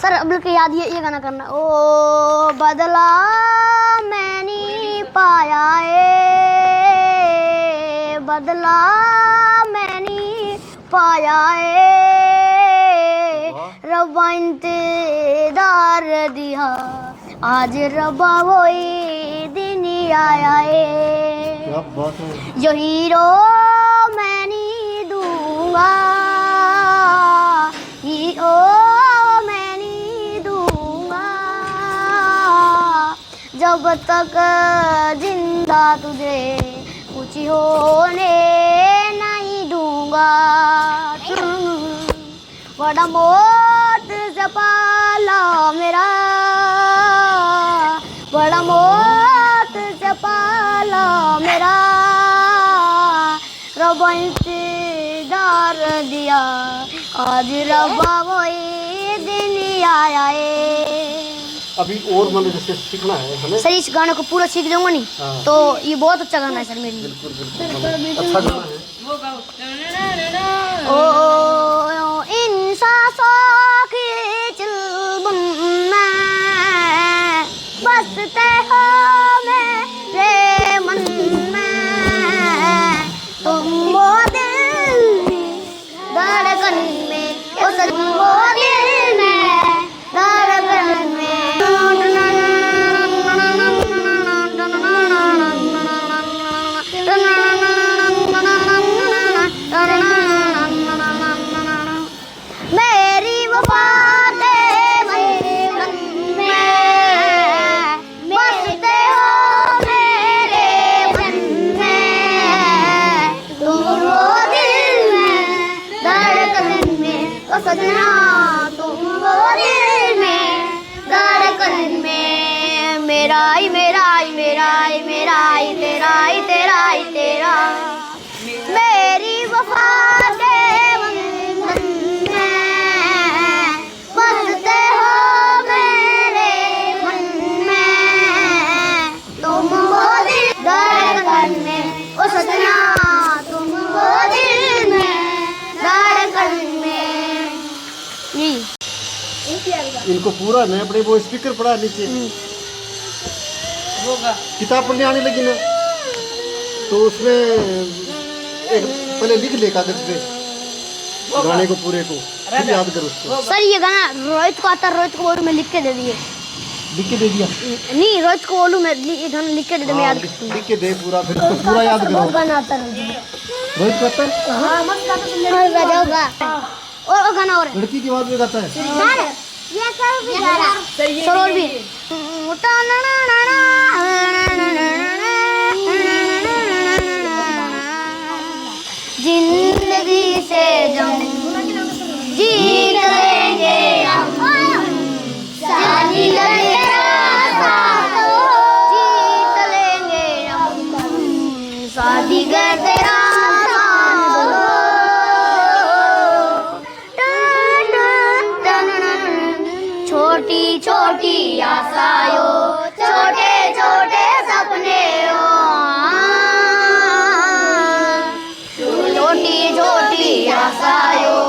Sir अब के याद ये गाना करना। ओ बदला मैंने पाया ए, बदला मैंने पाया ए, रब्बा इंतजार दिया आज रब्बा वही दिन आया ए। जो हीरो मैंने दूंगा हीरो जब तक जिंदा तुझे कुछ होने नहीं दूंगा। बड़ा मौत से पाला मेरा, बड़ा मौत से पाला मेरा, रब्बा इंतजार दिया आज रब्बा वही दिन आया है। अभी और मतलब जैसे सीखना है हमें सर, इस गाने को पूरा सीख जाऊंगा नहीं तो ये बहुत अच्छा गाना है सर मेरे लिए। बिल्कुल अच्छा गाना है। ओ इन सांसों की चुलबुल में बसते हो मेरे मन में, तुम वो दिल धड़कन में, ओ सर वो दिल में धड़कन में। मेरी वफा के मन में बसते हो मेरे मन में, तुम वो दिल में धड़कन में, ओ सजना तुम वो दिल में धड़कन में। मेरा ही मेरा ही मेरा ही मेरा ही तेरा ही तेरा ही तेरा, मेरी वफा के मन में बसते हो मेरे मन में, तुम वो दिल धड़कन में, ओ सजना तुम वो दिल में धड़कन में। इनको पूरा मैं अपने वो स्पीकर पड़ा नीचे किताब पढ़ने आने लगी ना तो उसमें एक पहले लिख ले कागज पे गाने को पूरे को फिर याद करो उसको। सर ये गाना रोहित को आता, रोहित को बोलूं मैं लिख के दे दिए। लिख के दे दिया नहीं, रोहित को बोलूं मैं ये गाना लिख के दे दे, मैं याद करती हूँ। लिख के दे पूरा, फिर उसको पूरा याद करो। गाना आता है रोहित को आता है? हाँ मस्त गाता सुन और गाना और लड़की की आवाज में गाता है। ये सर भी गा रहा सर और भी जिंदगी से जम जीत लेंगे हम, शादी लगे जीत लेंगे हम, शादी कर तेरा छोटी छोटी आशाओं छोटे छोटे सपने हो, छोटी छोटी आशाओं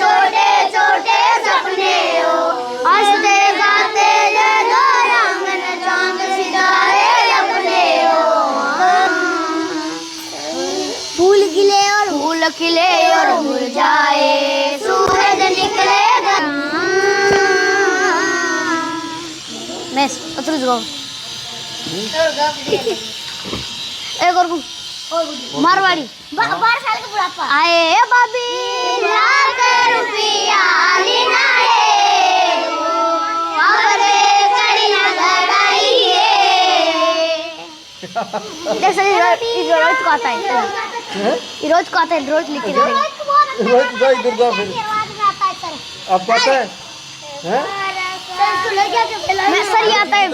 छोटे छोटे सपने हो, हंसते गाते जो आंगन चांद सितारे अपने हो, फूल खिले और फूल खिले और मुरझाए सूरज निकलेगा। मैं अतरुज गाऊं एक और मारवाड़ी 12 साल का बुढ़ापा आए बाबी लाख रुपया लेना है अरे कड़ी ना लड़ाई है। देख सर ये रोज को आता है, ये रोज को आता है, रोज लिख के देते हैं। रोहित जा इधर जा फिर अब पता है हैं? मैं सर ये आता है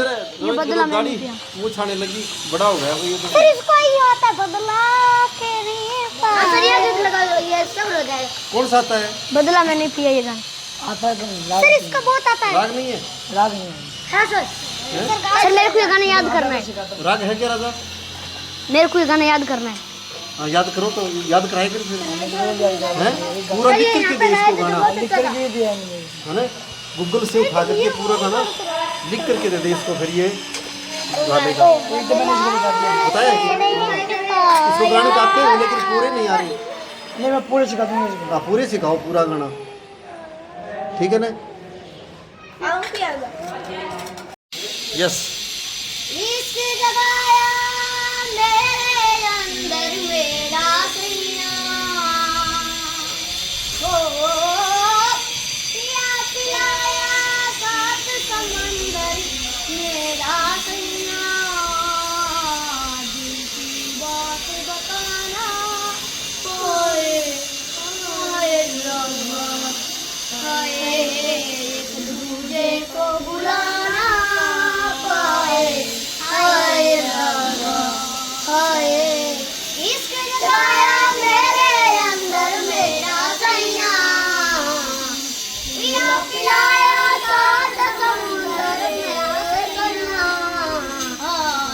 ये बदला में मुँह छाने लगी बड़ा हो गया ये तो। सर इसको ये आता है बदला के लिए सर ये दूध लगा लो ये सब हो जाएगा। कौन सा आता है? बदला मैंने पिया ये गाना आता है सर, इसका बहुत आता है। राग नहीं है? राग नहीं है हाँ सर सर मेरे को ये गाना याद करना है। राग है क्या राजा? मेरे को ये गाना याद करना है। हाँ याद करो तो याद कराए कर फिर हैं? पूरा लिख करके दे इसको गाना लिख कर के दिया है ना? गूगल से उठा करके पूरा गाना लिख करके दे दे इसको, फिर ये गा लेगा। बताया कि इसको गाने गाते हैं लेकिन पूरे नहीं आ रहे। नहीं मैं पूरे सिखा दूंगा। हाँ पूरे सिखाओ पूरा गाना, ठीक है ना? यस। इश्क जगाया मेरे अंदर मेरा सैया, हो पिया पिलाया सात समंदर मेरा सैया, दिल की बात बताना ओए ओए रब्बा, हाय एक दूजे को बुलाना पाए, हाय रब्बा हाय। इश्क जगाया मेरे अंदर मेरा सैया, पिया पिलाया सात समुंदर मेरा सैया,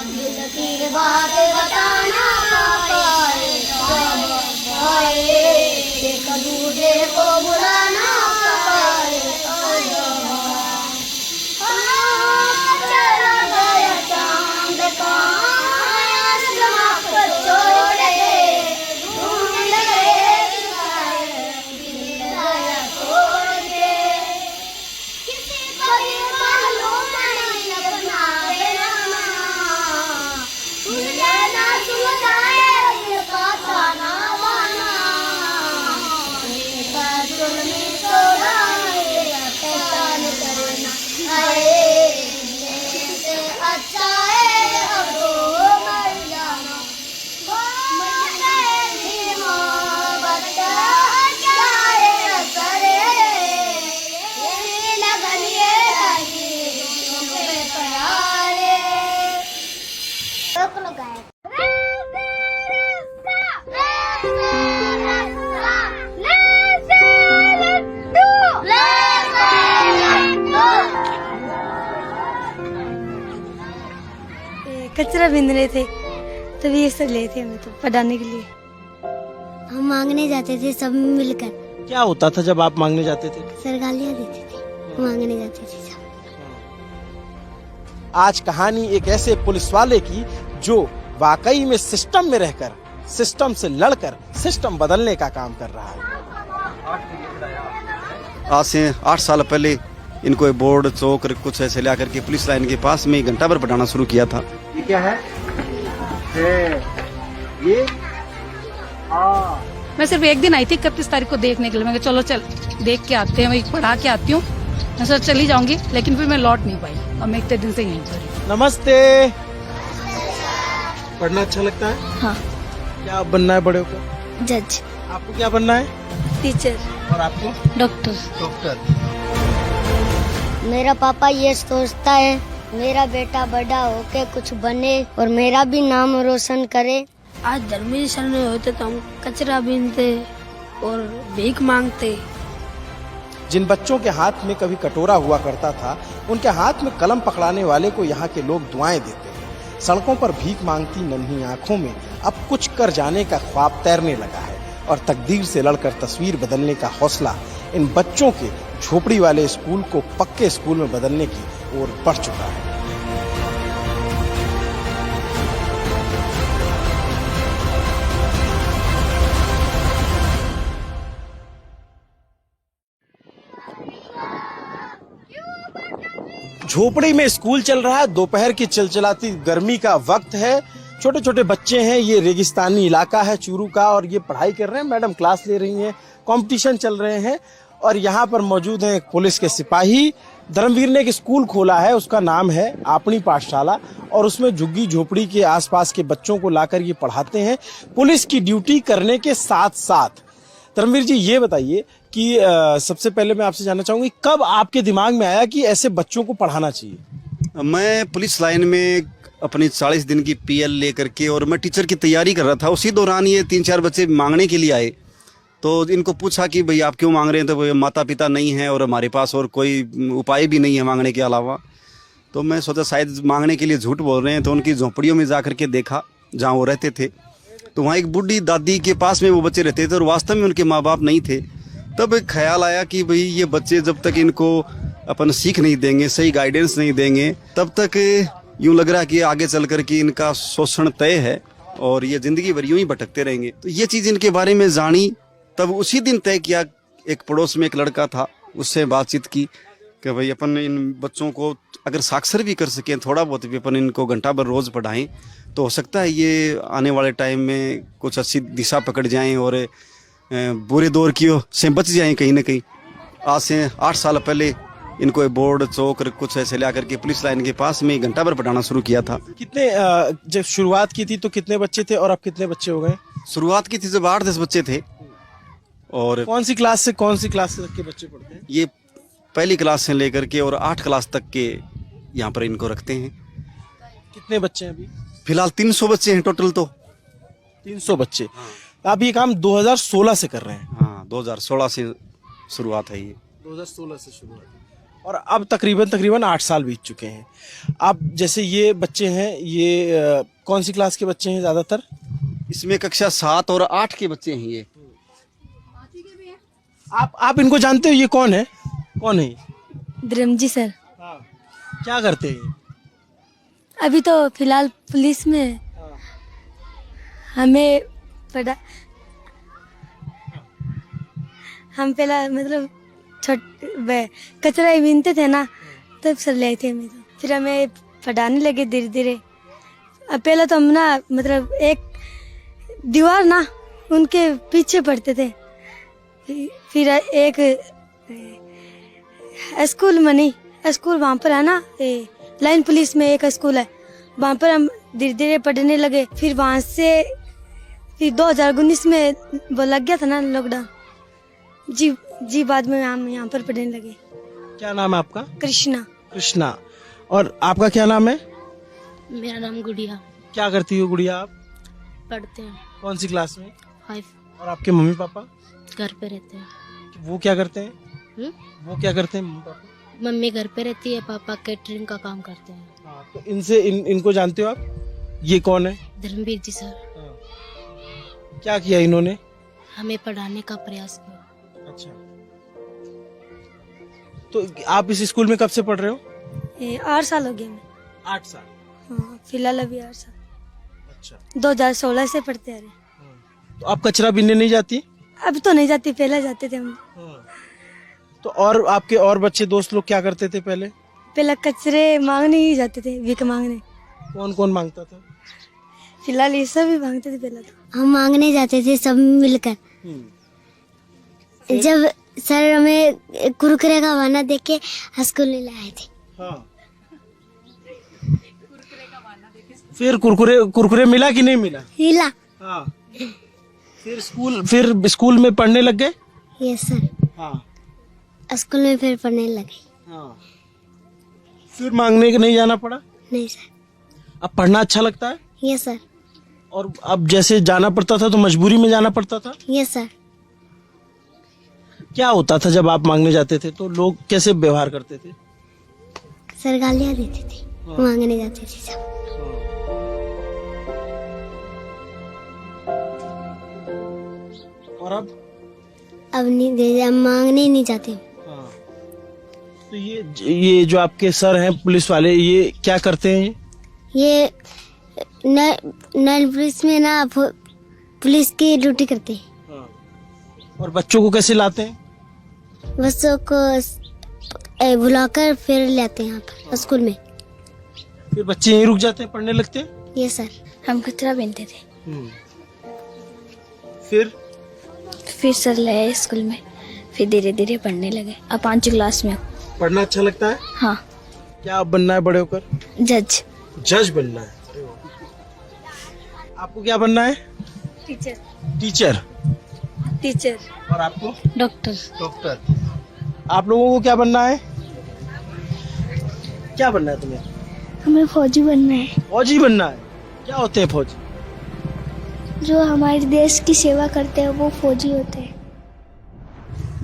दिल की बात बताना पाए, हाय एक दूजे को बुलाना पाए, चला गया चांद का आसमां पर छोड़ के, ढूंढ गए दिल गया छोड़ के, किसी को भी मालूम नहीं अपना बेगाना, सुन लेना सुलझाए दिल का ताना बाना, मेरा जुल्मी सोदाए पहचान करना, हाय से अच्छा है अब तो मर जाना, मेरी मोहब्बत जाए असरे, यही लगन ये रही तुम्हें प्यारे। रोक लगाए कचरा बीन रहे थे तभी ये सब लिए थे हमें तो पढ़ाने के लिए। हम मांगने जाते थे सब मिलकर, क्या होता था जब आप मांगने जाते थे? सर गालियाँ देते थे, मांगने जाते थे सब। आज कहानी एक ऐसे पुलिस वाले की जो वाकई में सिस्टम में रहकर, सिस्टम से लड़कर सिस्टम बदलने का काम कर रहा है। आज से 8 साल पहले इनको बोर्ड चौक कुछ ऐसे ला करके पुलिस लाइन के पास में घंटा भर पढ़ाना शुरू किया था। ये क्या है? ये मैं सिर्फ एक दिन आई थी 31 तारीख को देखने के लिए। मैं कहा चलो चल देख के आते हैं, वही पढ़ा के आती हूँ। मैं सोचा चली जाऊंगी, लेकिन फिर मैं लौट नहीं पाई और मैं इतने दिन से यहीं पर हूँ। नमस्ते। पढ़ना अच्छा लगता है? हाँ। क्या बनना है बड़े होकर? जज, आपको क्या बनना है? टीचर और आपको? डॉक्टर। डॉक्टर। मेरा पापा ये सोचता है मेरा बेटा बड़ा होके कुछ बने और मेरा भी नाम रोशन करे। आज धर्मी सन में होते तो हम कचरा बीनते और भीख मांगते। जिन बच्चों के हाथ में कभी कटोरा हुआ करता था, उनके हाथ में कलम पकड़ाने वाले को यहाँ के लोग दुआएं देते हैं। सड़कों पर भीख मांगती नन्ही आंखों में अब कुछ कर जाने का ख्वाब तैरने लगा है और तकदीर से लड़कर तस्वीर बदलने का हौसला इन बच्चों के झोपड़ी वाले स्कूल को पक्के स्कूल में बदलने की ओर बढ़ चुका है। झोपड़ी में स्कूल चल रहा है, दोपहर की चिलचिलाती गर्मी का वक्त है। छोटे छोटे बच्चे हैं, ये रेगिस्तानी इलाका है चूरू का, और ये पढ़ाई कर रहे हैं। मैडम क्लास ले रही हैं, कंपटीशन चल रहे हैं। और यहाँ पर मौजूद हैं पुलिस के सिपाही। धर्मवीर ने एक स्कूल खोला है, उसका नाम है आपनी पाठशाला, और उसमें झुग्गी झोपड़ी के आसपास के बच्चों को लाकर ये पढ़ाते हैं पुलिस की ड्यूटी करने के साथ साथ। धर्मवीर जी, ये बताइए कि सबसे पहले मैं आपसे जानना चाहूंगी, कब आपके दिमाग में आया कि ऐसे बच्चों को पढ़ाना चाहिए? मैं पुलिस लाइन में अपनी 40 दिन की पीएल लेकर के और मैं टीचर की तैयारी कर रहा था। उसी दौरान ये 3-4 बच्चे मांगने के लिए आए, तो इनको पूछा कि भाई आप क्यों मांग रहे हैं? तो वो माता पिता नहीं है और हमारे पास और कोई उपाय भी नहीं है मांगने के अलावा। तो मैं सोचा शायद मांगने के लिए झूठ बोल रहे हैं। तो उनकी झोंपड़ियों में जा करके देखा जहाँ वो रहते थे, तो वहाँ एक बूढ़ी दादी के पास में वो बच्चे रहते थे और वास्तव में उनके माँ बाप नहीं थे। तब एक ख्याल आया कि भाई ये बच्चे जब तक इनको अपन सीख नहीं देंगे, सही गाइडेंस नहीं देंगे, तब तक यूं लग रहा है कि आगे चल कर के इनका शोषण तय है और ये जिंदगी भर यूं ही भटकते रहेंगे। तो ये चीज इनके बारे में जानी, तब उसी दिन तय किया। एक पड़ोस में एक लड़का था, उससे बातचीत की कि भाई अपन इन बच्चों को अगर साक्षर भी कर सकें, थोड़ा बहुत भी अपन इनको घंटा भर रोज पढ़ाएं, तो हो सकता है ये आने वाले टाइम में कुछ अच्छी दिशा पकड़ जाएं और बुरे दौर की से बच जाएं कहीं ना कहीं। आज से 8 साल पहले इनको बोर्ड चौक कुछ ऐसे ला करके पुलिस लाइन के पास में घंटा भर पढ़ाना शुरू किया था। कितने जब शुरुआत की थी तो कितने बच्चे थे और अब कितने बच्चे हो गए? शुरुआत की थी जब 8-10 बच्चे थे। और कौन सी क्लास से तक के बच्चे पढ़ते हैं? ये पहली क्लास से लेकर के और 8 क्लास तक के यहाँ पर इनको रखते हैं। कितने बच्चे हैं अभी? फिलहाल 300 बच्चे हैं टोटल। तो 300 बच्चे। आप ये काम 2016 से कर रहे हैं? हाँ, 2016 से शुरुआत है ये। 2016 से शुरुआत और अब तकरीबन 8 साल बीत चुके हैं। आप जैसे ये बच्चे हैं, ये कौन सी क्लास के बच्चे हैं ज्यादातर? इसमें कक्षा 7 और 8 के बच्चे हैं ये। आप इनको जानते हो? ये कौन है? धर्मजी सर। क्या करते हैं? अभी तो फिलहाल पुलिस में हमें पढ़ा, हम पहला मतलब कचरा ही बीनते थे ना, तब सर ले आए थे हमें। तो फिर हमें पढ़ाने लगे धीरे धीरे। अब पहले तो हम ना मतलब एक दीवार ना उनके पीछे पढ़ते थे, फिर एक स्कूल में नहीं, स्कूल वहाँ पर है ना, लाइन पुलिस में एक स्कूल है, वहाँ पर हम धीरे धीरे पढ़ने लगे। फिर वहाँ से फिर 2019 में वो लग गया था ना लॉकडाउन जी, बाद में हम यहाँ पर पढ़ने लगे। क्या नाम है आपका? कृष्णा। और आपका क्या नाम है? मेरा नाम गुड़िया। क्या करती हो गुड़िया आप? पढ़ते हैं कौन सी क्लास में? 5। और आपके मम्मी पापा? घर पे रहते हैं। वो क्या करते हैं? वो क्या करते हैं मम्मी पापा? मम्मी घर पे रहती है, पापा कैटरिंग का काम करते हैं। हाँ, तो इनको जानते हो आप? ये कौन है? धर्मवीर जी सर। क्या किया इन्होंने? हमें पढ़ाने का प्रयास किया। अच्छा, तो आप इस स्कूल में कब से पढ़ रहे हो? 8 साल हो गए हमें। 8 साल? हाँ, फिलहाल अभी 8 साल। अच्छा, 2016 से पढ़ते आ रहे। तो आप कचरा बीनने नहीं जाती? अभी तो नहीं जाती, पहले जाते थे हम। तो और आपके और बच्चे दोस्त लोग क्या करते थे पहले? पहले कचरे मांगने ही जाते थे, भीख मांगने। कौन कौन मांगता था? फिलहाल ये सब भी मांगते थे पहले तो। हम मांगने जाते थे सब मिलकर। जब सर हमें कुरकुरे का बहाना देख के स्कूल ले आए थे। हाँ। फिर कुरकुरे मिला कि नहीं मिला? हिला। हाँ। फिर स्कूल में पढ़ने लग गए? Yes sir. हाँ। स्कूल में फिर पढ़ने लगे। हाँ। फिर मांगने के नहीं जाना पड़ा? नहीं सर। अब पढ़ना अच्छा लगता है? Yes sir. और अब जैसे जाना पड़ता था तो मजबूरी में जाना पड़ता था? Yes sir. क्या होता था जब आप मांगने जाते थे तो लोग कैसे व्यवहार करते थे? सर गालियाँ देते थे। मांगने जाते थे सब। और अब नहीं दे, अब मांगने नहीं जाते। हाँ। तो ये जो आपके सर हैं पुलिस वाले, ये क्या करते हैं? ये नल पुलिस में ना पुलिस की ड्यूटी करते हैं। हाँ। और बच्चों को कैसे लाते हैं? बच्चों को बुलाकर फिर लाते हैं यहाँ पर स्कूल में। फिर बच्चे यहीं रुक जाते हैं, पढ़ने लगते हैं? ये सर। हम कचरा बीनते थे। फिर सर ले आए स्कूल में, फिर धीरे धीरे पढ़ने लगे। अब 5 क्लास में हूँ। पढ़ना अच्छा लगता है? हाँ। क्या आप बनना है बड़े होकर? जज बनना है। आपको क्या बनना है? टीचर। और आपको? डॉक्टर। आप लोगों को क्या बनना है? क्या बनना है तुम्हें? हमें फौजी बनना है। फौजी बनना है? क्या होते हैं फौजी? जो हमारे देश की सेवा करते हैं वो फौजी होते हैं।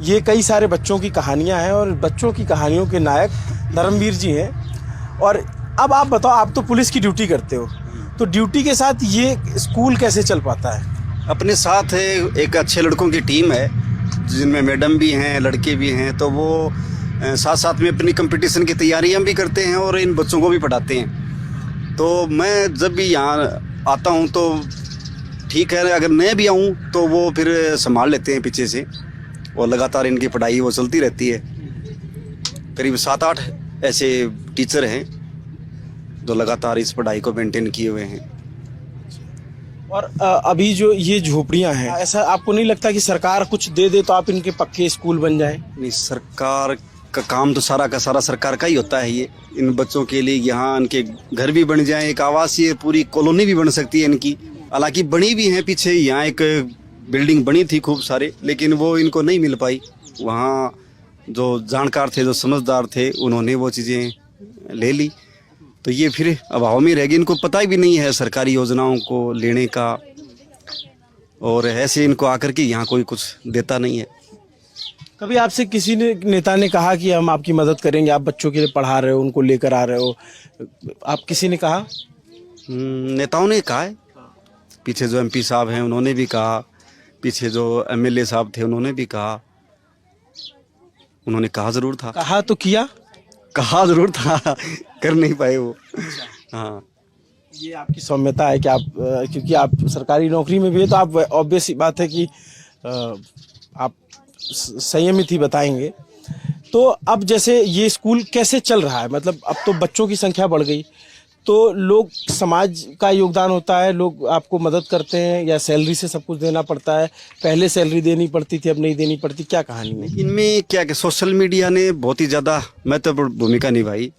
ये कई सारे बच्चों की कहानियां हैं और बच्चों की कहानियों के नायक धर्मवीर जी हैं। और अब आप बताओ, आप तो पुलिस की ड्यूटी करते हो, तो ड्यूटी के साथ ये स्कूल कैसे चल पाता है? अपने साथ एक अच्छे लड़कों की टीम है जिनमें मैडम भी हैं, लड़के भी हैं। तो वो साथ साथ में अपनी कंपटीशन की तैयारियां भी करते हैं और इन बच्चों को भी पढ़ाते हैं। तो मैं जब भी यहाँ आता हूँ तो ठीक है, अगर मैं भी आऊँ तो वो फिर संभाल लेते हैं पीछे से और लगातार इनकी पढ़ाई वो चलती रहती है। करीब 7-8 ऐसे टीचर हैं जो लगातार इस पढ़ाई को मेंटेन किए हुए हैं। और अभी जो ये झोपड़ियां हैं, ऐसा आपको नहीं लगता कि सरकार कुछ दे दे तो आप इनके पक्के स्कूल बन जाए? नहीं, सरकार का काम तो सारा का सारा सरकार का ही होता है। ये इन बच्चों के लिए यहाँ इनके घर भी बन जाए, एक आवासीय पूरी कॉलोनी भी बन सकती है इनकी। हालांकि बनी भी है, पीछे यहाँ एक बिल्डिंग बनी थी खूब सारे, लेकिन वो इनको नहीं मिल पाई। वहाँ जो जानकार थे, जो समझदार थे, उन्होंने वो चीज़ें ले ली, तो ये फिर अभाव में रह गई। इनको पता भी नहीं है सरकारी योजनाओं को लेने का, और ऐसे इनको आकर के यहाँ कोई कुछ देता नहीं है। कभी आपसे किसी नेता ने कहा कि हम आपकी मदद करेंगे, आप बच्चों के लिए पढ़ा रहे हो, उनको लेकर आ रहे हो, आप किसी ने कहा? नेताओं ने कहा है, पीछे जो MP साहब हैं उन्होंने भी कहा, पीछे जो MLA साहब थे उन्होंने भी कहा। उन्होंने कहा जरूर था। कहा तो किया? कहा जरूर था, कर नहीं पाए वो। हाँ, ये आपकी सौम्यता है कि आप क्योंकि आप सरकारी नौकरी में भी है तो आप ऑब्वियस सी बात है कि आप संयमित ही बताएंगे। तो अब जैसे ये स्कूल कैसे चल रहा है, मतलब अब तो बच्चों की संख्या बढ़ गई, तो लोग, समाज का योगदान होता है, लोग आपको मदद करते हैं या सैलरी से सब कुछ देना पड़ता है? पहले सैलरी देनी पड़ती थी, अब नहीं देनी पड़ती, क्या कहानी है इनमें? क्या कि सोशल मीडिया ने बहुत ही ज़्यादा महत्वपूर्ण भूमिका निभाई,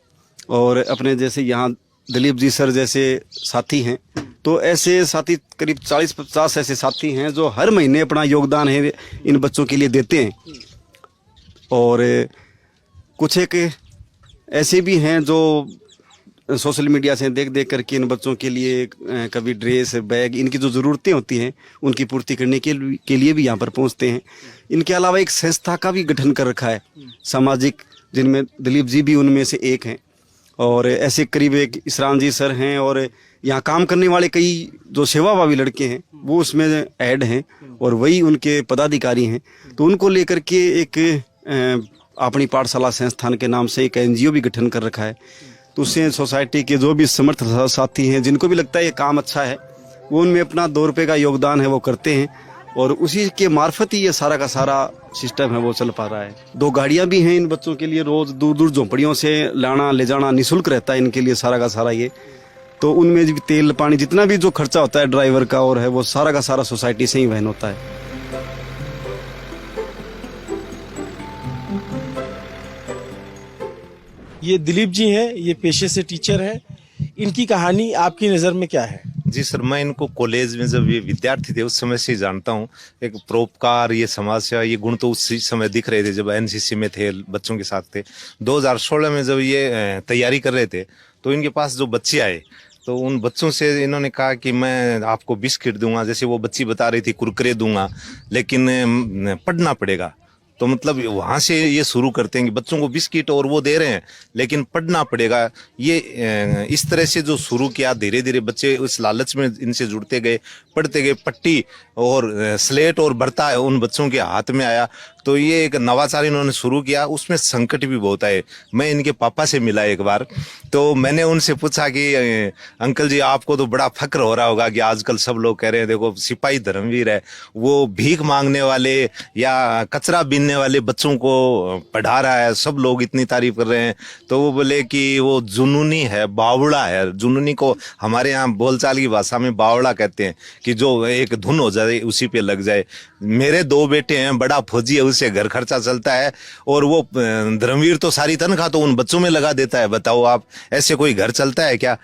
और अपने जैसे यहाँ दिलीप जी सर जैसे साथी हैं, तो ऐसे साथी करीब 40-50 ऐसे साथी हैं जो हर महीने अपना योगदान है इन बच्चों के लिए देते हैं। और कुछ एक ऐसे भी हैं जो सोशल मीडिया से देख देख करके इन बच्चों के लिए कभी ड्रेस, बैग, इनकी जो ज़रूरतें होती हैं उनकी पूर्ति करने के लिए भी यहाँ पर पहुँचते हैं। इनके अलावा एक संस्था का भी गठन कर रखा है सामाजिक, जिनमें दिलीप जी भी उनमें से एक हैं, और ऐसे करीब एक इसरान जी सर हैं, और यहाँ काम करने वाले कई जो सेवाभावी लड़के हैं वो उसमें ऐड हैं और वही उनके पदाधिकारी हैं। तो उनको लेकर के एक अपनी पाठशाला संस्थान के नाम से एक NGO भी गठन कर रखा है। तो उससे सोसाइटी के जो भी समर्थ साथी हैं, जिनको भी लगता है ये काम अच्छा है, वो उनमें अपना 2 रुपये का योगदान है वो करते हैं, और उसी के मार्फत ही ये सारा का सारा सिस्टम है वो चल पा रहा है। 2 गाड़ियां भी हैं इन बच्चों के लिए, रोज दूर दूर झोंपड़ियों से लाना ले जाना निःशुल्क रहता है इनके लिए सारा का सारा ये। तो उनमें भी तेल पानी जितना भी जो खर्चा होता है ड्राइवर का और है, वो सारा का सारा सोसाइटी से ही वहन होता है। ये दिलीप जी हैं, ये पेशे से टीचर हैं, इनकी कहानी आपकी नज़र में क्या है? जी सर, मैं इनको कॉलेज में जब ये विद्यार्थी थे उस समय से जानता हूँ। एक परोपकार, ये समाज सेवा, ये गुण तो उस समय दिख रहे थे जब NCC में थे, बच्चों के साथ थे। 2016 में जब ये तैयारी कर रहे थे तो इनके पास जो बच्चे आए, तो उन बच्चों से इन्होंने कहा कि मैं आपको बिस्किट दूंगा, जैसे वो बच्ची बता रही थी कुरकुरे दूंगा, लेकिन पढ़ना पड़ेगा। तो मतलब वहाँ से ये शुरू करते हैं कि बच्चों को बिस्किट और वो दे रहे हैं, लेकिन पढ़ना पड़ेगा। ये इस तरह से जो शुरू किया, धीरे धीरे बच्चे उस लालच में इनसे जुड़ते गए, पढ़ते गए। पट्टी और स्लेट और बर्ता उन बच्चों के हाथ में आया, तो ये एक नवाचार इन्होंने शुरू किया। उसमें संकट भी बहुत आए। मैं इनके पापा से मिला एक बार, तो मैंने उनसे पूछा कि अंकल जी, आपको तो बड़ा फक्र हो रहा होगा कि आजकल सब लोग कह रहे हैं देखो सिपाही धर्मवीर है, वो भीख मांगने वाले या कचरा बीनने वाले बच्चों को पढ़ा रहा है, सब लोग इतनी तारीफ कर रहे हैं। तो वो बोले कि वो जुनूनी है, बावड़ा है। जुनूनी को हमारे यहाँ बोलचाल की भाषा में बावड़ा कहते हैं, कि जो एक धुन हो जाए उसी पे लग जाए। मेरे 2 बेटे हैं, बड़ा फौजी है, उससे घर खर्चा चलता है, और वो धर्मवीर तो सारी तनख्वाह तो उन बच्चों में लगा देता है। बताओ आप, ऐसे कोई घर चलता है क्या?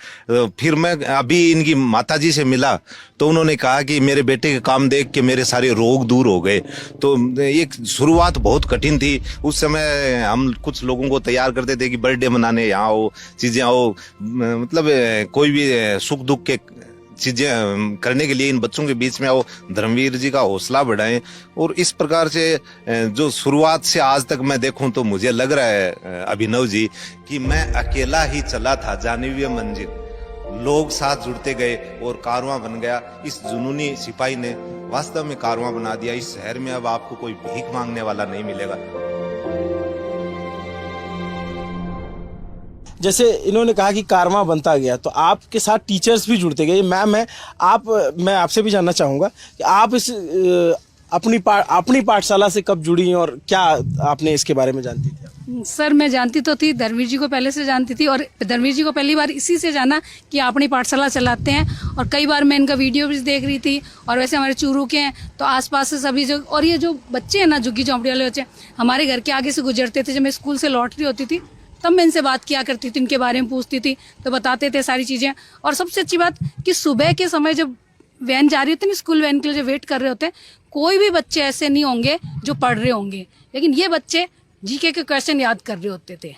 फिर मैं अभी इनकी माताजी से मिला, तो उन्होंने कहा कि मेरे बेटे के काम देख के मेरे सारे रोग दूर हो गए। तो एक शुरुआत बहुत कठिन थी। उस समय हम कुछ लोगों को तैयार करते थे कि बर्थडे मनाने यहाँ आओ, चीजें आओ, मतलब कोई भी सुख दुख के चीजें करने के लिए इन बच्चों के बीच में आओ, धर्मवीर जी का हौसला बढ़ाएं। और इस प्रकार से जो शुरुआत से आज तक मैं देखूं तो मुझे लग रहा है अभिनव जी कि मैं अकेला ही चला था जानवीय मंजिल, लोग साथ जुड़ते गए और कारवां बन गया। इस जुनूनी सिपाही ने वास्तव में कारवां बना दिया। इस शहर में अब आपको कोई भीख मांगने वाला नहीं मिलेगा। जैसे इन्होंने कहा कि कारवां बनता गया, तो आपके साथ टीचर्स भी जुड़ते गए। मैम है आप, मैं आपसे भी जानना चाहूँगा कि आप इस अपनी पाठशाला से कब जुड़ी और क्या आपने इसके बारे में जानती थी? सर मैं जानती तो थी, धर्मवीर जी को पहले से जानती थी, और धर्मवीर जी को पहली बार इसी से जाना कि अपनी पाठशाला चलाते हैं, और कई बार मैं इनका वीडियो भी देख रही थी। और वैसे हमारे चूरू के हैं तो आसपास से सभी जो, और ये जो बच्चे हैं ना, झुग्गी झोंपड़ी वाले बच्चे हमारे घर के आगे से गुजरते थे। जब मैं स्कूल से लौट रही होती थी तब मैं इनसे बात किया करती थी, इनके बारे में पूछती थी, तो बताते थे सारी चीज़ें। और सबसे अच्छी बात कि सुबह के समय जब वैन जा रही होती है ना, स्कूल वैन के लिए जो वेट कर रहे होते हैं, कोई भी बच्चे ऐसे नहीं होंगे जो पढ़ रहे होंगे, लेकिन ये बच्चे जीके के क्वेश्चन याद कर रहे होते थे।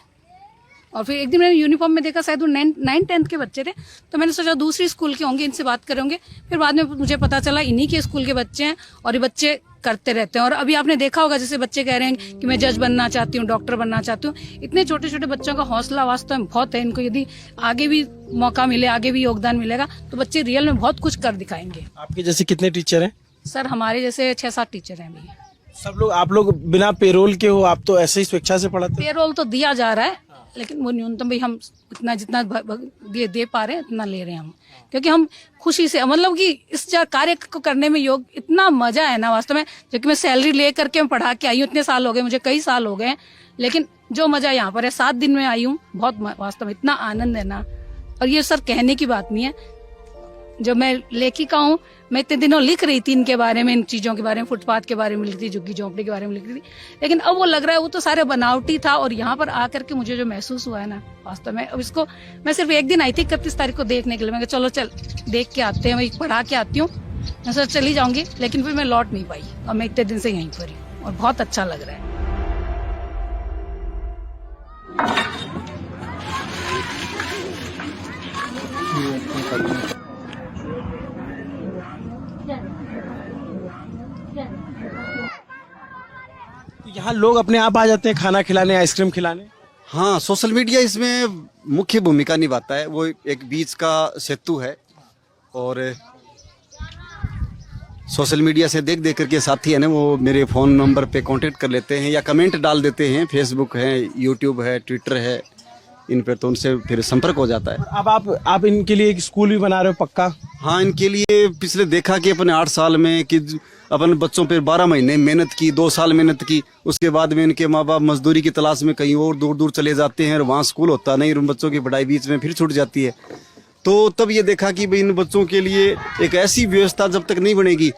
और फिर एक दिन मैंने यूनिफॉर्म में देखा, शायद वो 9th-10th के बच्चे थे, तो मैंने सोचा दूसरी स्कूल के होंगे, इनसे बात करे होंगे। फिर बाद में मुझे पता चला इन्हीं के स्कूल के बच्चे हैं, और ये बच्चे करते रहते हैं। और अभी आपने देखा होगा जैसे बच्चे कह रहे हैं कि मैं जज बनना चाहती हूँ, डॉक्टर बनना चाहती हूँ। इतने छोटे छोटे बच्चों का हौसला वास्तव में बहुत है। इनको यदि आगे भी मौका मिले, आगे भी योगदान मिलेगा, तो बच्चे रियल में बहुत कुछ कर दिखाएंगे। आपके जैसे कितने टीचर हैं? सर हमारे जैसे 6-7 टीचर हैं अभी। सब लोग, आप लोग बिना पेरोल के हो? आप तो ऐसे ही स्वेच्छा से पढ़ाते हैं? पेरोल तो दिया जा रहा है, लेकिन वो न्यूनतम भाई हम इतना जितना दे पा रहे हैं इतना ले रहे हैं हम, क्योंकि हम खुशी से, मतलब कि इस कार्य को करने में योग इतना मजा है ना वास्तव में। जो कि मैं सैलरी ले करके मैं पढ़ा के आई हूँ, इतने साल हो गए मुझे, कई साल हो गए, लेकिन जो मजा यहाँ पर है, 7 दिन में आई हूँ, बहुत वास्तव में इतना आनंद है ना। और ये सर कहने की बात नहीं है, जो मैं लेखिका हूँ, मैं इतने दिनों लिख रही थी इनके बारे में, इन चीज़ों के बारे में, फुटपाथ के बारे में लिख रही थी, झुग्गी झोंपड़ी के बारे में लिख रही थी, लेकिन अब वो लग रहा है वो तो सारे बनावटी था। और यहाँ पर आकर के मुझे जो महसूस हुआ है ना वास्तव में, अब इसको मैं सिर्फ एक दिन आई थी 31 तारीख को देखने के लिए। मैं चलो चल देख के आते हैं, मैं पढ़ा के आती हूँ, मैं सर चली जाऊँगी, लेकिन फिर मैं लौट नहीं पाई, और मैं इतने दिन से यहीं पर हूँ और बहुत अच्छा लग रहा है। यहाँ लोग अपने आप आ जाते हैं खाना खिलाने, आइसक्रीम खिलाने? हाँ, सोशल मीडिया इसमें मुख्य भूमिका निभाता है। वो एक बीच का सेतु है, और सोशल मीडिया से देख देख करके साथी है ना, वो मेरे फ़ोन नंबर पे कांटेक्ट कर लेते हैं या कमेंट डाल देते हैं। फेसबुक है, यूट्यूब है, ट्विटर है, इन पर तो उनसे फिर संपर्क हो जाता है। अब आप इनके लिए एक स्कूल भी बना रहे हो पक्का? हाँ, इनके लिए पिछले देखा कि अपने 8 साल में कि अपन बच्चों पे 12 महीने मेहनत की, 2 साल मेहनत की, उसके बाद में इनके माँ बाप मजदूरी की तलाश में कहीं और दूर दूर चले जाते हैं, और वहाँ स्कूल होता नहीं, उन बच्चों की पढ़ाई बीच में फिर छूट जाती है। तो तब ये देखा कि भाई इन बच्चों के लिए एक ऐसी व्यवस्था जब तक नहीं बनेगी,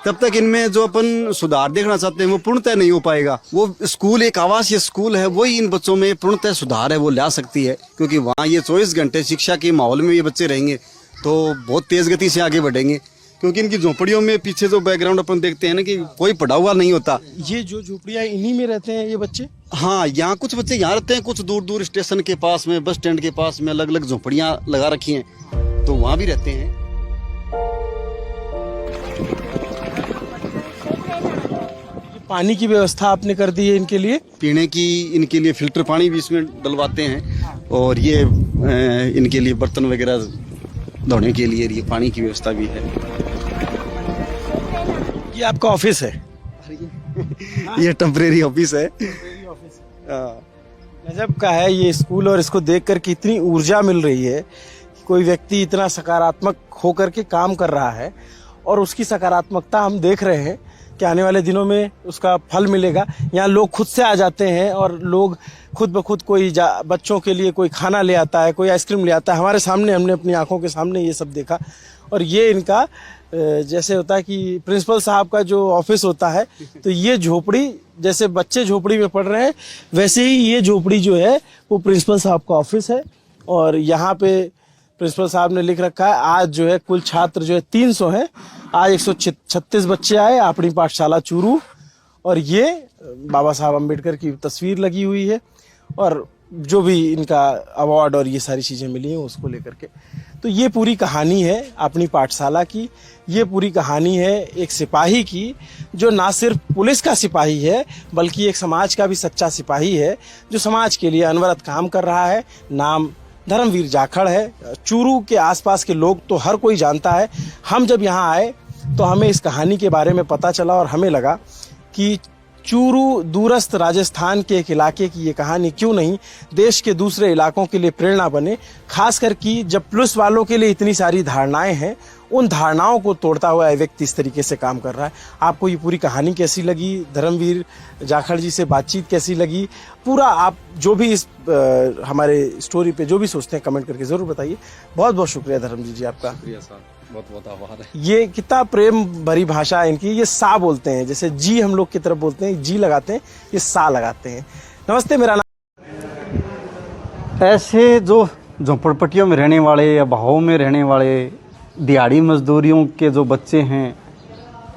तब तक इनमें जो अपन सुधार देखना चाहते हैं वो पूर्णतः नहीं हो पाएगा। वो स्कूल एक आवासीय स्कूल है, वही इन बच्चों में पूर्णतः सुधार है वो ला सकती है, क्योंकि वहाँ ये 24 घंटे शिक्षा के माहौल में ये बच्चे रहेंगे तो बहुत तेज गति से आगे बढ़ेंगे। क्योंकि इनकी झोपड़ियों में पीछे जो बैकग्राउंड अपन देखते हैं ना कि कोई पढ़ा हुआ नहीं होता। ये जो झोपड़ियाँ, इन्हीं में रहते हैं ये बच्चे? हाँ, यहाँ कुछ बच्चे यहाँ रहते हैं, कुछ दूर दूर स्टेशन के पास में, बस स्टैंड के पास में अलग अलग झोपड़ियाँ लगा रखी हैं, तो वहाँ भी रहते हैं। पानी की व्यवस्था आपने कर दी है इनके लिए? पीने की इनके लिए फिल्टर पानी भी इसमें डलवाते हैं, और ये इनके लिए बर्तन वगैरह धोने के लिए ये पानी की व्यवस्था भी है। ये आपका ऑफिस है? ये टेम्परेरी ऑफिस है। गजब का है ये स्कूल, और इसको देख कर के इतनी ऊर्जा मिल रही है। कोई व्यक्ति इतना सकारात्मक होकर के काम कर रहा है, और उसकी सकारात्मकता हम देख रहे हैं कि आने वाले दिनों में उसका फल मिलेगा। यहाँ लोग खुद से आ जाते हैं, और लोग खुद ब खुद कोई बच्चों के लिए कोई खाना ले आता है, कोई आइसक्रीम ले आता है। हमारे सामने, हमने अपनी आंखों के सामने ये सब देखा। और ये इनका जैसे होता है कि प्रिंसिपल साहब का जो ऑफिस होता है, तो ये झोपड़ी, जैसे बच्चे झोपड़ी में पढ़ रहे हैं, वैसे ही ये झोपड़ी जो है वो प्रिंसिपल साहब का ऑफिस है। और यहाँ पे प्रिंसिपल साहब ने लिख रखा है, आज जो है कुल छात्र जो है 300 हैं। आज 136 बच्चे आए अपनी पाठशाला चूरू, और ये बाबा साहब अम्बेडकर की तस्वीर लगी हुई है, और जो भी इनका अवार्ड और ये सारी चीज़ें मिली हैं उसको लेकर के। तो ये पूरी कहानी है अपनी पाठशाला की। ये पूरी कहानी है एक सिपाही की, जो ना सिर्फ पुलिस का सिपाही है बल्कि एक समाज का भी सच्चा सिपाही है, जो समाज के लिए अनवरत काम कर रहा है। नाम धर्मवीर जाखड़ है। चूरू के आसपास के लोग तो हर कोई जानता है। हम जब यहाँ आए तो हमें इस कहानी के बारे में पता चला, और हमें लगा कि चूरू दूरस्थ राजस्थान के एक इलाके की ये कहानी क्यों नहीं देश के दूसरे इलाकों के लिए प्रेरणा बने, खासकर कि जब पुलिस वालों के लिए इतनी सारी धारणाएं हैं, उन धारणाओं को तोड़ता हुआ यह व्यक्ति इस तरीके से काम कर रहा है। आपको ये पूरी कहानी कैसी लगी, धर्मवीर जाखड़ जी से बातचीत कैसी लगी, पूरा आप जो भी इस हमारे स्टोरी पे जो भी सोचते हैं कमेंट करके जरूर बताइए। बहुत बहुत शुक्रिया धर्मवीर जी आपका। बहुत बहुत आभार है। ये कितना प्रेम भरी भाषा है इनकी। ये सा बोलते हैं, जैसे जी हम लोग की तरफ बोलते हैं, जी लगाते हैं, ये सा लगाते हैं। नमस्ते, मेरा नाम। ऐसे जो झोंपड़पट्टियों में रहने वाले या भावों में रहने वाले दिहाड़ी मजदूरियों के जो बच्चे हैं,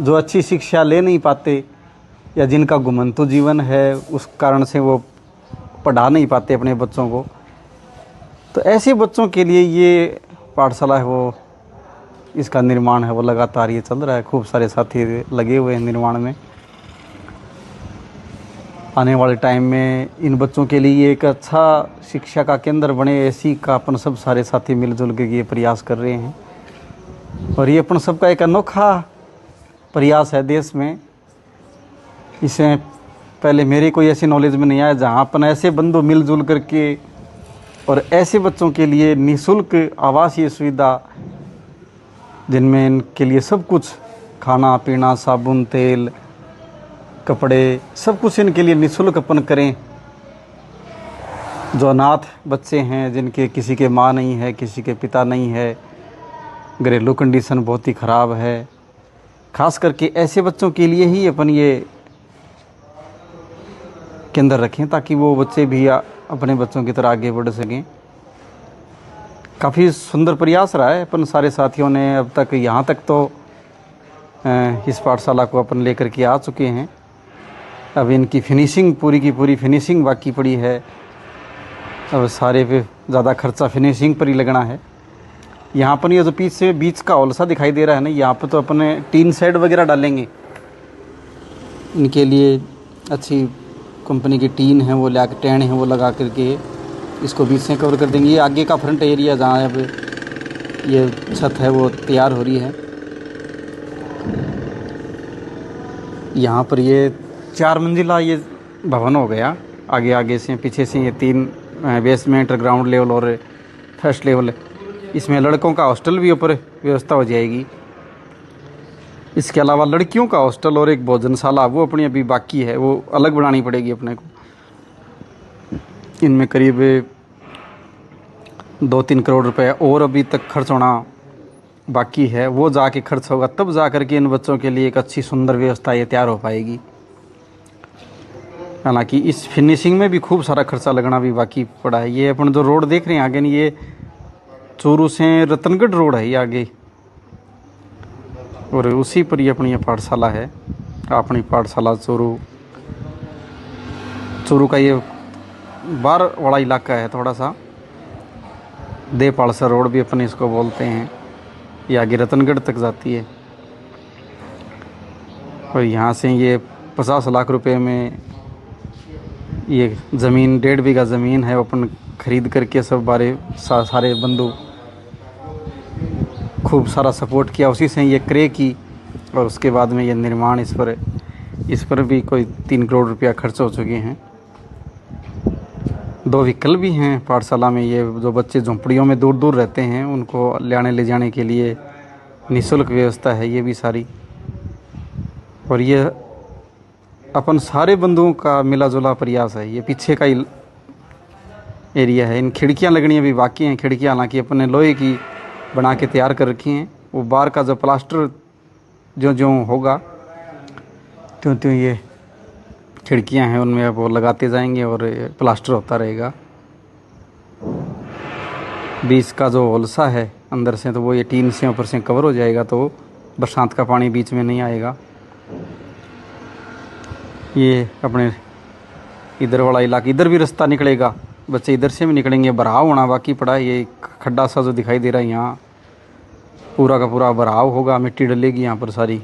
जो अच्छी शिक्षा ले नहीं पाते या जिनका घुमंतु जीवन है, उस कारण से वो पढ़ा नहीं पाते अपने बच्चों को, तो ऐसे बच्चों के लिए ये पाठशाला है वो इसका निर्माण है वो लगातार ये चल रहा है। खूब सारे साथी लगे हुए हैं निर्माण में। आने वाले टाइम में इन बच्चों के लिए एक अच्छा शिक्षा का केंद्र बने, ऐसी का अपन सब सारे साथी मिलजुल के ये प्रयास कर रहे हैं। और ये अपन सबका एक अनोखा प्रयास है देश में। इसे पहले मेरी कोई ऐसी नॉलेज में नहीं आया जहाँ अपन ऐसे बंधु मिलजुल करके और ऐसे बच्चों के लिए निःशुल्क आवासीय सुविधा, जिनमें इनके लिए सब कुछ खाना पीना, साबुन, तेल, कपड़े, सब कुछ इनके लिए निःशुल्क अपन करें। जो अनाथ बच्चे हैं, जिनके किसी के माँ नहीं है, किसी के पिता नहीं है, घरेलू कंडीशन बहुत ही ख़राब है, खास करके ऐसे बच्चों के लिए ही अपन ये केंद्र रखें ताकि वो बच्चे भी अपने बच्चों की तरह आगे बढ़ सकें। काफ़ी सुंदर प्रयास रहा है अपन सारे साथियों ने अब तक। यहाँ तक तो इस पाठशाला को अपन लेकर के आ चुके हैं। अब इनकी फिनिशिंग, पूरी की पूरी फिनिशिंग बाकी पड़ी है। अब सारे पे ज़्यादा खर्चा फिनिशिंग पर ही लगना है। यहाँ पर ये जो पीछे बीच का हॉल सा दिखाई दे रहा है ना, यहाँ पर तो अपने टीन शेड वगैरह डालेंगे। इनके लिए अच्छी कंपनी की टीन है वो ला के, टेन है वो लगा करके इसको बीच से कवर कर देंगे। ये आगे का फ्रंट एरिया जहाँ अब ये छत है वो तैयार हो रही है। यहाँ पर ये 4 मंजिला ये भवन हो गया। आगे आगे से पीछे से ये 3 बेसमेंट, ग्राउंड लेवल और फर्स्ट लेवल। इसमें लड़कों का हॉस्टल भी ऊपर व्यवस्था हो जाएगी। इसके अलावा लड़कियों का हॉस्टल और एक भोजनशाला वो अपनी अभी बाकी है, वो अलग बनानी पड़ेगी अपने को। इनमें करीब 2-3 करोड़ रुपए और अभी तक खर्च होना बाकी है। वो जाके खर्च होगा तब जा कर के इन बच्चों के लिए एक अच्छी सुंदर व्यवस्था ये तैयार हो पाएगी। हालांकि इस फिनिशिंग में भी खूब सारा खर्चा लगना भी बाकी पड़ा है। ये अपन जो रोड देख रहे हैं आगे, ये चूरू से रतनगढ़ रोड है ये आगे, और उसी पर ये अपनी पाठशाला है। अपनी पाठशाला चूरू का ये बार वाला इलाका है थोड़ा सा, देपालसा रोड भी अपने इसको बोलते हैं। ये आगे रतनगढ़ तक जाती है और यहाँ से ये 50 लाख रुपए में ये ज़मीन, 1.5 बीघा ज़मीन है, वो अपन खरीद करके सब सारे बंधु खूब सारा सपोर्ट किया, उसी से ये क्रय की और उसके बाद में ये निर्माण इस पर भी कोई 3 करोड़ रुपया खर्च हो चुके हैं। 2 व्हीकल भी हैं पाठशाला में। ये जो बच्चे झोंपड़ियों में दूर दूर रहते हैं उनको ले जाने के लिए निःशुल्क व्यवस्था है ये भी सारी। और ये अपन सारे बंधुओं का मिला जुला प्रयास है। ये पीछे का एरिया है। इन खिड़कियां लगनी अभी बाकी हैं। खिड़कियां हालांकि अपन ने लोहे की बना के तैयार कर रखी हैं। वो बाहर का जो प्लास्टर जो होगा त्यों ये खिड़कियां हैं उनमें अब वो लगाते जाएंगे और प्लास्टर होता रहेगा। बीच का जो होलसा है अंदर से, तो वो ये टीन से ऊपर से कवर हो जाएगा, तो बरसात का पानी बीच में नहीं आएगा। ये अपने इधर वाला इलाका, इधर भी रास्ता निकलेगा, बच्चे इधर से भी निकलेंगे। बराव होना बाकी पड़ा है। ये खड्डा सा जो दिखाई दे रहा है यहाँ पूरा का पूरा बराव होगा, मिट्टी डलेगी यहाँ पर सारी।